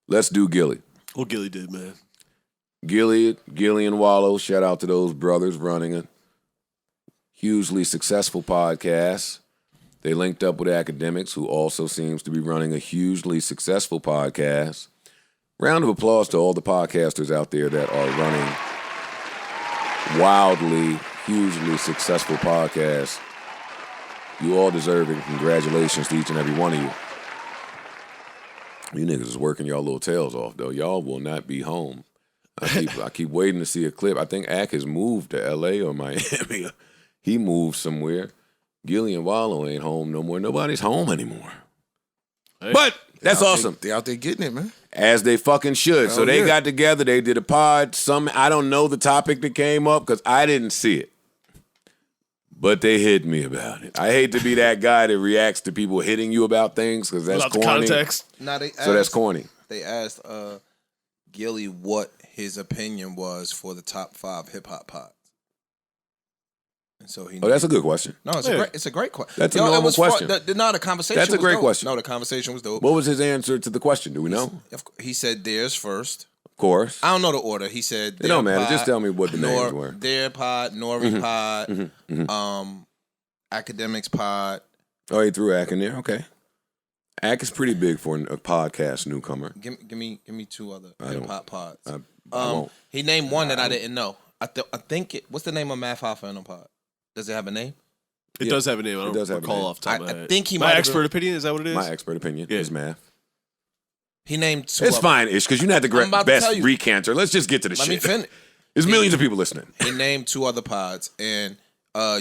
Let's do Gillie. What Gillie did, man. Gillie and Wallow, shout out to those brothers running a hugely successful podcast. They linked up with Academics, who also seems to be running a hugely successful podcast. Round of applause to all the podcasters out there that are running wildly, hugely successful podcasts. You all deserve it. Congratulations to each and every one of you. You niggas is working y'all little tails off, though. Y'all will not be home. I keep waiting to see a clip. I think Ak has moved to L.A. or Miami. He moved somewhere. Gillie and Wallow ain't home no more. Nobody's home anymore. Hey. But that's awesome. They out there getting it, man. As they fucking should. So they got together. They did a pod. I don't know the topic that came up because I didn't see it. But they hit me about it. I hate to be that guy that reacts to people hitting you about things because that's corny. Context. So that's corny. They asked Gillie what his opinion was for the top 5 hip-hop pods. And so he that's a good question. No, it's a great question. That's a normal question. The conversation That's a great question. No, the conversation was dope. What was his answer to the question? Do we know? He said theirs first. Of course. I don't know the order. He said it don't matter. Just tell me what the names were. Their pod, Nori pod, Academics pod. Oh, he threw Ak in there? Okay. Ak is pretty big for a podcast newcomer. Give me 2 other hip-hop pods. I won't. He named one that I didn't know. I think what's the name of Math Hoffa in the pod? Does it have a name? It does have a name. I don't recall off the top of my head. I think he might. My expert opinion, is that what it is? My expert opinion is Math. He named 2. It's fine, Ish, because you're not the best recanter. Let's just get to the shit. Let me finish. There's millions of people listening. He named 2 other pods, and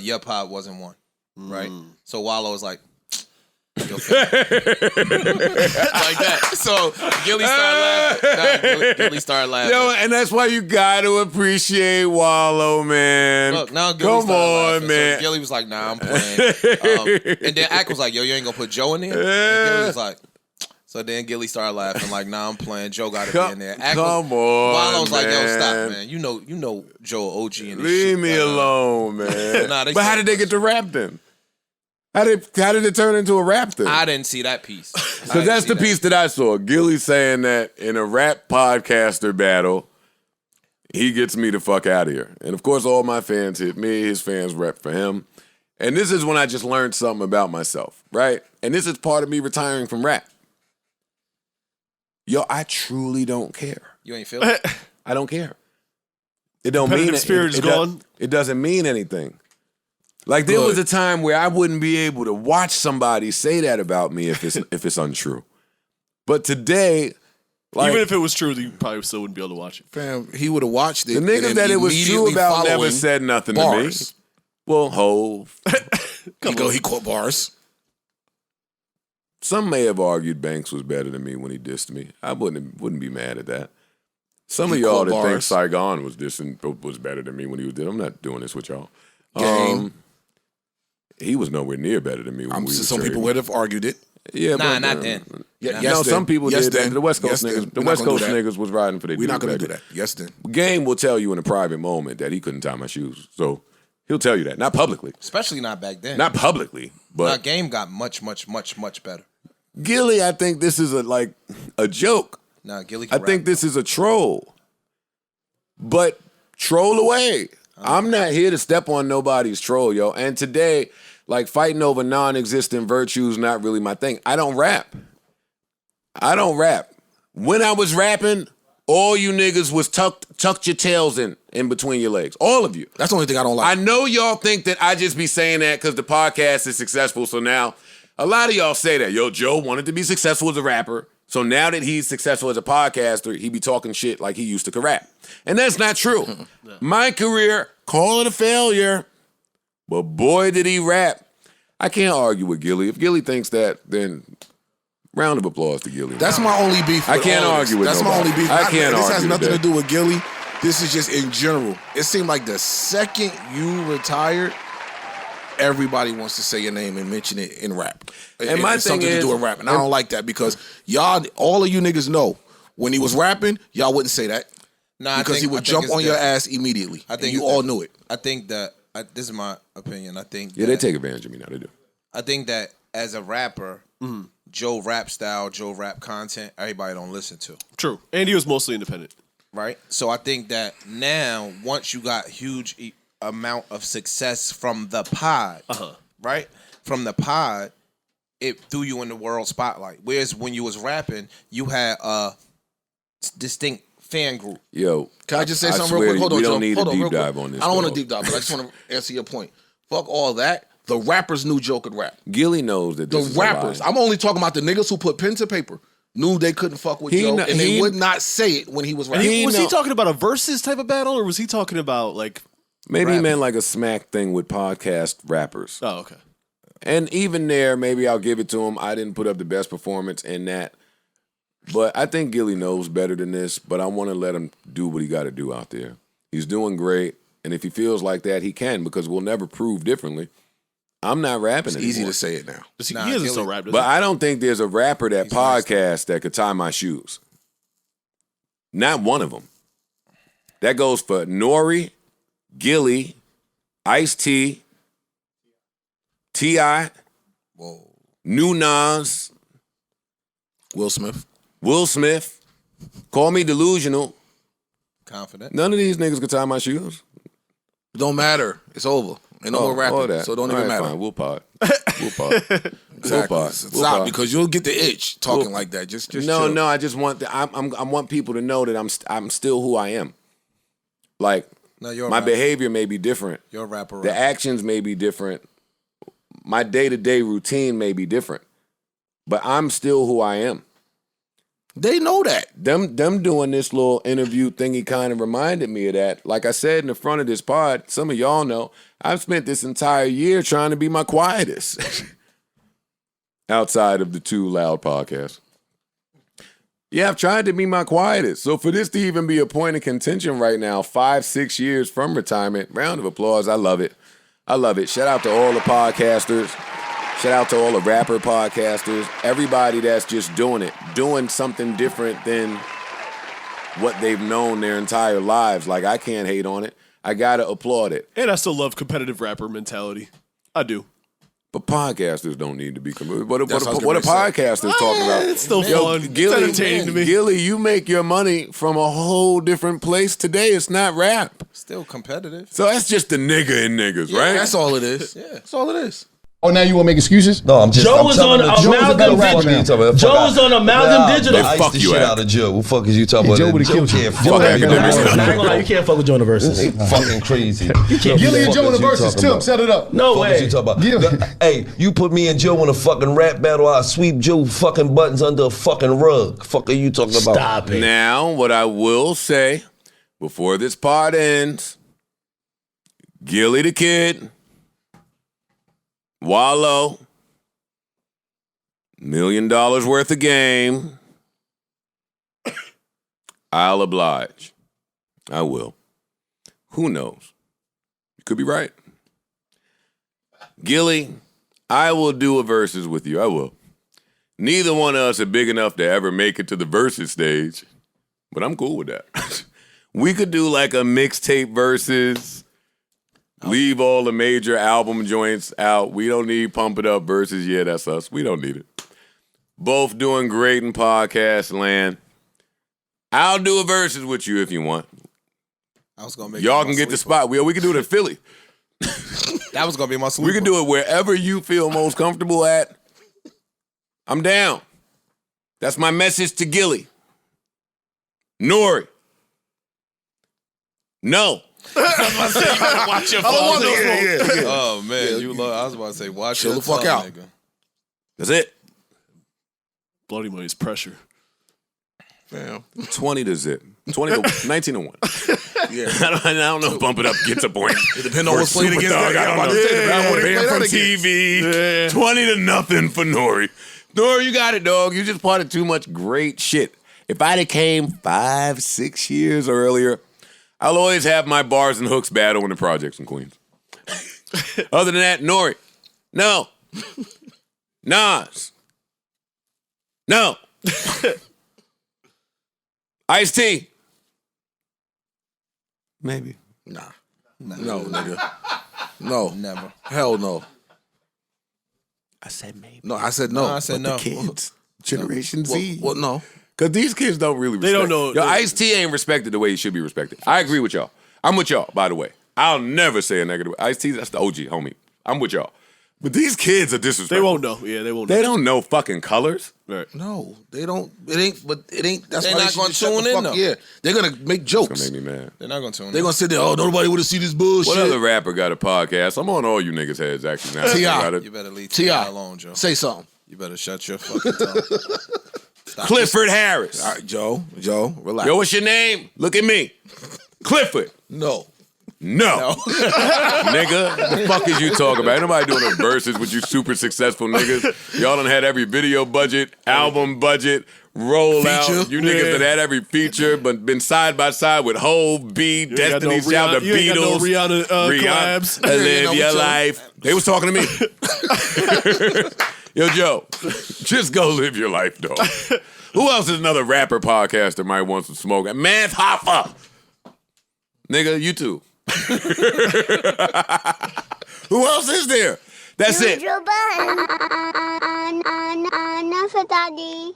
your pod wasn't one, right? So Wallow was like, like that. So Gillie started laughing. Gillie started laughing. Yo, and that's why you got to appreciate Wallow, man. Look, now Gillie Come on, laughing. man. So Gillie was like, nah, I'm playing. And then Ak was like, yo, you ain't gonna put Joe in there? And Gillie was like, so then Gillie started laughing, like, nah, I'm playing. Joe got to be in there. Wallow was like, yo, stop, man. You know Joe OG in this Leave shit. me alone, man. But how did they get to rap then? How did it turn into a rap thing? I didn't see that piece. Because that's the piece that I saw. Gillie saying that in a rap podcaster battle, he gets me the fuck out of here. And of course, all my fans hit me. His fans rep for him. And this is when I just learned something about myself, right? And this is part of me retiring from rap. Yo, I truly don't care. You ain't feel it? I don't care. It don't mean it. Spirit is gone. It doesn't mean anything. Like there was a time where I wouldn't be able to watch somebody say that about me if it's untrue. But today, like, even if it was true, you probably still wouldn't be able to watch it. Fam, he would have watched it. The niggas that it was true about never said nothing to me. Well, Hove. He caught bars. Some may have argued Banks was better than me when he dissed me. I wouldn't be mad at that. Some of y'all that think Saigon was better than me when he was did. I'm not doing this with y'all. He was nowhere near better than me when we was some people would have argued it. Yeah, not then. Some people did. The West Coast niggas. The West Coast niggas was riding for their. We're not going to do that. Yes, then. Game will tell you in a private moment that he couldn't tie my shoes. So he'll tell you that, not publicly. Especially not back then. Not publicly, but Game got much better. Gillie, I think this is a joke. Nah, Gillie. I think this is a troll. But troll away. I'm not here to step on nobody's troll, yo. And today, like, fighting over non-existent virtues not really my thing. I don't rap. When I was rapping, all you niggas was tucked your tails in between your legs. All of you. That's the only thing I don't like. I know y'all think that I just be saying that because the podcast is successful. So now, a lot of y'all say that. Yo, Joe wanted to be successful as a rapper. So now that he's successful as a podcaster, he be talking shit like he used to rap. And that's not true. My career, call it a failure. But boy, did he rap. I can't argue with Gillie. If Gillie thinks that, then round of applause to Gillie. That's my only beef. I can't argue with nobody. That's my only beef. I can't argue. This has nothing to do with Gillie. This is just in general. It seemed like the second you retired, everybody wants to say your name and mention it in rap. And my thing something is, to do with rap. And I don't like that because y'all, all of you niggas know when he was rapping, y'all wouldn't say that. Nah, because he would jump on your ass immediately. I think you all knew it. I think that this is my opinion. I think they take advantage of me now. They do. I think that as a rapper, Joe rap style, Joe rap content, everybody don't listen to. True. And he was mostly independent. Right? So I think that now, once you got huge amount of success from the pod, right? From the pod, it threw you in the world spotlight. Whereas when you was rapping, you had a distinct fan group. Yo, can I just say something real quick? Hold on, we Joe. don't need Hold a on, deep real quick. dive on this. I don't want to deep dive, but I just want to answer your point. Fuck all that. The rappers knew Joe could rap. Gillie knows that this The is rappers. a lie. I'm only talking about the niggas who put pen to paper. Knew they couldn't fuck with Joe, and they would not say it when he was rapping. Was he talking about a versus type of battle, or was he talking about like maybe rapping? he meant like a smack thing with podcast rappers? Oh, okay. And even there, maybe I'll give it to him. I didn't put up the best performance in that. But I think Gillie knows better than this, but I want to let him do what he got to do out there. He's doing great, and if he feels like that, he can, because we'll never prove differently. I'm not rapping It's anymore. easy to say it now. He doesn't still rap, does But he? I don't think there's a rapper that podcast that could tie my shoes. Not one of them. That goes for Nori, Gillie, Ice-T, T.I., New Nas, Will Smith. Call me delusional. Confident. None of these niggas could tie my shoes. It don't matter. It's over. Ain't no more rapping, all that. so it don't All even right, matter. Fine. We'll pod. We'll pod. Exactly. We'll pod. Stop, because you'll get the itch talking like that. Just No, chill. no. I just want I want people to know that I'm still who I am. Like No, you're a my rapper. behavior may be different. You're a rapper. The actions may be different. My day-to-day routine may be different. But I'm still who I am. They know that. Them doing this little interview thingy kind of reminded me of that. Like I said in the front of this pod, some of y'all know, I've spent this entire year trying to be my quietest. Outside of the two loud podcasts. Yeah, I've tried to be my quietest. So for this to even be a point of contention right now, 5-6 years from retirement, round of applause. I love it. I love it. Shout out to all the podcasters. Shout out to all the rapper podcasters. Everybody that's just doing it. Doing something different than what they've known their entire lives. Like, I can't hate on it. I gotta applaud it. And I still love competitive rapper mentality. I do. But podcasters don't need to be committed. What are That's what I was podcasters talking about? It's still fun. It's entertaining to me. Gillie, you make your money from a whole different place today. It's not rap. Still competitive. So that's just the nigga in niggas, right? That's all it is. Yeah, that's all it is. Oh, now you want to make excuses? No, I'm just. Joe is on Amalgam Digital. Joe is on Amalgam Digital. Fuck Fuck you, you, shit Act. out of Joe. What the fuck is you talking about? Joe would've killed you. Can't Joe fuck had with to me. I ain't gonna lie, you can't fuck with Joe in the verses. They fucking crazy. Gillie and Joe in the verses, Tim, set it up. No Fuck is way. you talking about? Gillie. Hey, you put me and Joe in a fucking rap battle, I'll sweep Joe fucking buttons under a fucking rug. Fuck are you talking about? Stop it. Now, what I will say before this part ends, Gillie the Kid, Wallow, $1 million worth of game. I'll oblige. I will. Who knows? You could be right. Gillie, I will do a versus with you. I will. Neither one of us are big enough to ever make it to the versus stage, but I'm cool with that. We could do like a mixtape versus. Leave all the major album joints out. We don't need Pump It Up versus Yeah, That's Us. We don't need it. Both doing great in podcast land. I'll do a versus with you if you want. I was gonna make Y'all it my can get the sleeper. spot. We can do it in Philly. That was gonna be my sleeper. We can do it wherever you feel most comfortable at. I'm down. That's my message to Gillie. Nori. No. Watch your Oh, phone. yeah. Oh man, you love. I was about to say, watch Chill your the fuck tongue, out. nigga. That's it. Bloody Money's pressure. Fam. 20 to zip. 19 to 1. Yeah. I don't know if Bump It Up gets a point. It depends on what's played Super against Dog, that. I don't I'm about know. to say, depending on what he Banned played from that against. TV. 20 to nothing for Nori. Nori, you got it, dog. You just part of too much great shit. If I'd have came 5-6 years earlier, I'll always have my bars and hooks battle in the projects in Queens. Other than that, Nori. No. Nas. No. Ice-T. Maybe. Nah. No, nigga. No. Never. Hell no. I said maybe. No, I said no. I said no. The kids, Generation Z. Well, no. Because these kids don't really respect. They don't know. Yo, Ice-T ain't respected the way he should be respected. I agree with y'all. I'm with y'all, by the way. I'll never say a negative. Ice-T, that's the OG, homie. I'm with y'all. But these kids are disrespectful. They won't know. Yeah, they won't know. They don't know fucking colors. Right. No, they don't. It ain't. But it ain't. That's They're why not they gonna should shut the tune in, fuck- though. Yeah, they're gonna make jokes. It's gonna make me mad. They're not gonna tune in. They're gonna sit there. Oh, nobody would have seen this bullshit. What other rapper got a podcast? I'm on all you niggas' heads actually now. T.I. You better leave T.I. alone, Joe. Say something. You better shut your fucking tongue. Stop. Clifford Harris. All right, Joe, relax. Yo, what's your name? Look at me. Clifford. No. No. Nigga, what the fuck is you talking about? Ain't nobody doing no verses with you super successful niggas. Y'all done had every video budget, album budget, rollout. Feature. You niggas done had every feature, but been side by side with Hov, B, Destiny's Child, the You ain't got no Beatles. Rihanna collabs. Live your life. They was talking to me. Yo, Joe, just go live your life, though. Who else is another rapper podcaster might want some smoke? Math Hoffa. Nigga, you too. Who else is there? That's it. Enough, Daddy.